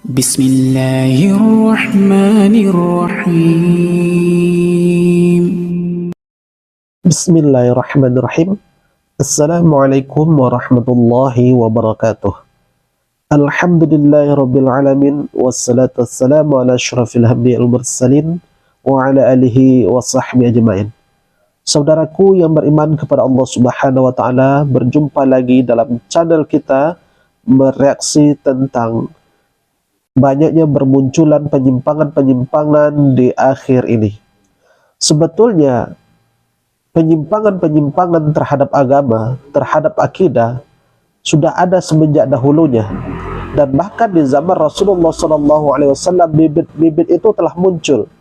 Bismillahirrahmanirrahim. Bismillahirrahmanirrahim. Assalamualaikum warahmatullahi wabarakatuh. Alhamdulillahirrabbilalamin. Wassalatu wassalamu ala asyrafil anbiya'i wal mursalin wa ala alihi wa sahbihi ajma'in. Saudaraku yang beriman kepada Allah Subhanahu wa taala, berjumpa lagi dalam channel kita mereaksi tentang banyaknya bermunculan penyimpangan-penyimpangan di akhir ini. Sebetulnya penyimpangan-penyimpangan terhadap agama, terhadap akidah sudah ada semenjak dahulunya, dan bahkan di zaman Rasulullah SAW bibit-bibit itu telah muncul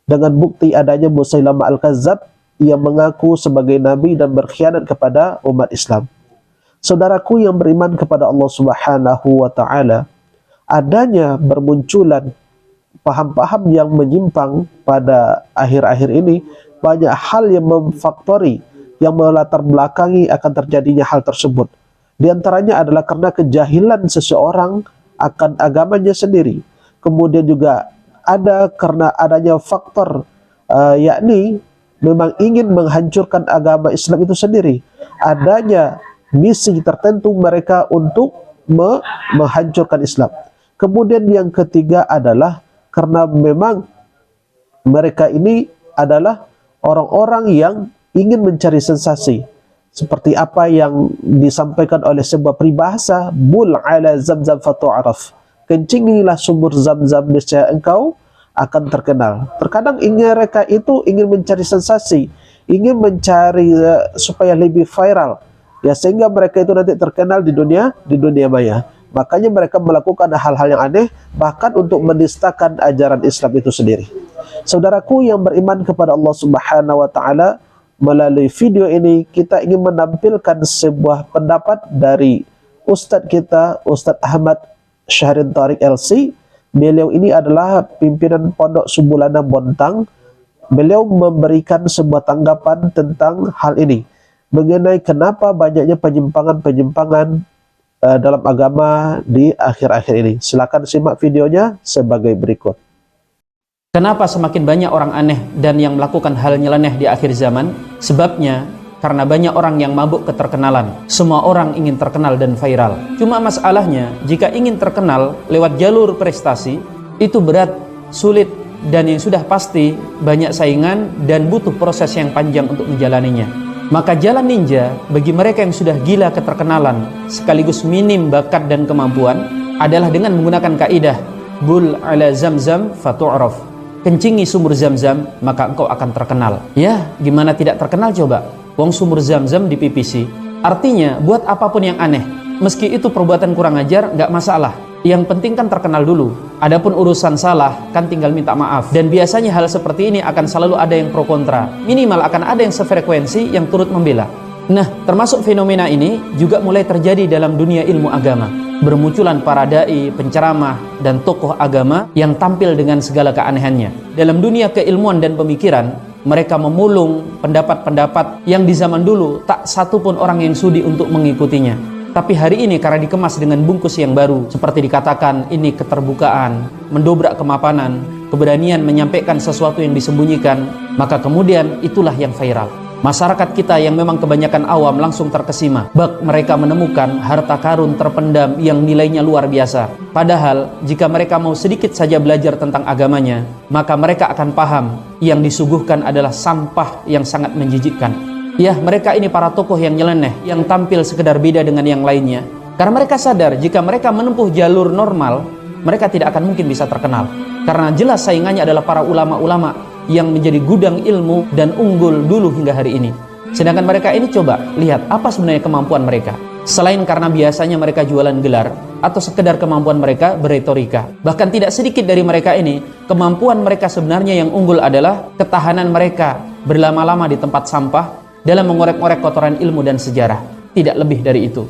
dengan bukti adanya Musailamah Al-Kadzdzab yang mengaku sebagai nabi dan berkhianat kepada umat Islam. Saudaraku yang beriman kepada Allah Subhanahu wa taala, adanya bermunculan paham-paham yang menyimpang pada akhir-akhir ini, banyak hal yang memfaktori, yang melatar belakangi akan terjadinya hal tersebut. Di antaranya adalah karena kejahilan seseorang akan agamanya sendiri. Kemudian juga ada karena adanya faktor yakni memang ingin menghancurkan agama Islam itu sendiri. Adanya misi tertentu mereka untuk menghancurkan Islam. Kemudian yang ketiga adalah karena memang mereka ini adalah orang-orang yang ingin mencari sensasi. Seperti apa yang disampaikan oleh sebuah peribahasa, bul ala zamzam fatu'araf. Kencingilah sumur Zam-Zam niscaya engkau akan terkenal. Terkadang mereka itu ingin mencari sensasi, ingin mencari supaya lebih viral, ya, sehingga mereka itu nanti terkenal di dunia maya. Makanya mereka melakukan hal-hal yang aneh, bahkan untuk menistakan ajaran Islam itu sendiri. Saudaraku yang beriman kepada Allah Subhanahu wa taala, melalui video ini kita ingin menampilkan sebuah pendapat dari Ustadz kita, Ustadz Ahmad Syahrin Tariq LC. Beliau ini adalah pimpinan Pondok Subulana Bontang. Beliau memberikan sebuah tanggapan tentang hal ini, mengenai kenapa banyaknya penyimpangan-penyimpangan dalam agama di akhir-akhir ini. Silakan simak videonya sebagai berikut. Kenapa semakin banyak orang aneh dan yang melakukan hal nyeleneh di akhir zaman? Sebabnya karena banyak orang yang mabuk keterkenalan. Semua orang ingin terkenal dan viral. Cuma masalahnya, jika ingin terkenal lewat jalur prestasi, itu berat, sulit, dan yang sudah pasti banyak saingan dan butuh proses yang panjang untuk menjalaninya. Maka jalan ninja bagi mereka yang sudah gila keterkenalan sekaligus minim bakat dan kemampuan adalah dengan menggunakan kaidah bul ala zamzam fatu'raf. Kencingi sumur Zam-Zam maka engkau akan terkenal. Ya, gimana tidak terkenal coba? Wong sumur Zam-Zam di PPC. Artinya buat apapun yang aneh, meski itu perbuatan kurang ajar, nggak masalah. Yang penting kan terkenal dulu. Adapun urusan salah kan tinggal minta maaf. Dan biasanya hal seperti ini akan selalu ada yang pro kontra. Minimal akan ada yang sefrekuensi yang turut membela. Nah, termasuk fenomena ini juga mulai terjadi dalam dunia ilmu agama. Bermunculan para dai, penceramah, dan tokoh agama yang tampil dengan segala keanehannya. Dalam dunia keilmuan dan pemikiran, mereka memulung pendapat-pendapat yang di zaman dulu tak satu pun orang yang sudi untuk mengikutinya. Tapi hari ini karena dikemas dengan bungkus yang baru, seperti dikatakan ini keterbukaan, mendobrak kemapanan, keberanian menyampaikan sesuatu yang disembunyikan, maka kemudian itulah yang viral. Masyarakat kita yang memang kebanyakan awam langsung terkesima. Bak mereka menemukan harta karun terpendam yang nilainya luar biasa. Padahal jika mereka mau sedikit saja belajar tentang agamanya, maka mereka akan paham yang disuguhkan adalah sampah yang sangat menjijikkan. Ya, mereka ini para tokoh yang nyeleneh, yang tampil sekedar beda dengan yang lainnya. Karena mereka sadar jika mereka menempuh jalur normal, mereka tidak akan mungkin bisa terkenal. Karena jelas saingannya adalah para ulama-ulama yang menjadi gudang ilmu dan unggul dulu hingga hari ini. Sedangkan mereka ini coba lihat apa sebenarnya kemampuan mereka. Selain karena biasanya mereka jualan gelar atau sekedar kemampuan mereka beretorika. Bahkan tidak sedikit dari mereka ini, kemampuan mereka sebenarnya yang unggul adalah ketahanan mereka berlama-lama di tempat sampah dalam mengorek-ngorek kotoran ilmu dan sejarah. Tidak lebih dari itu.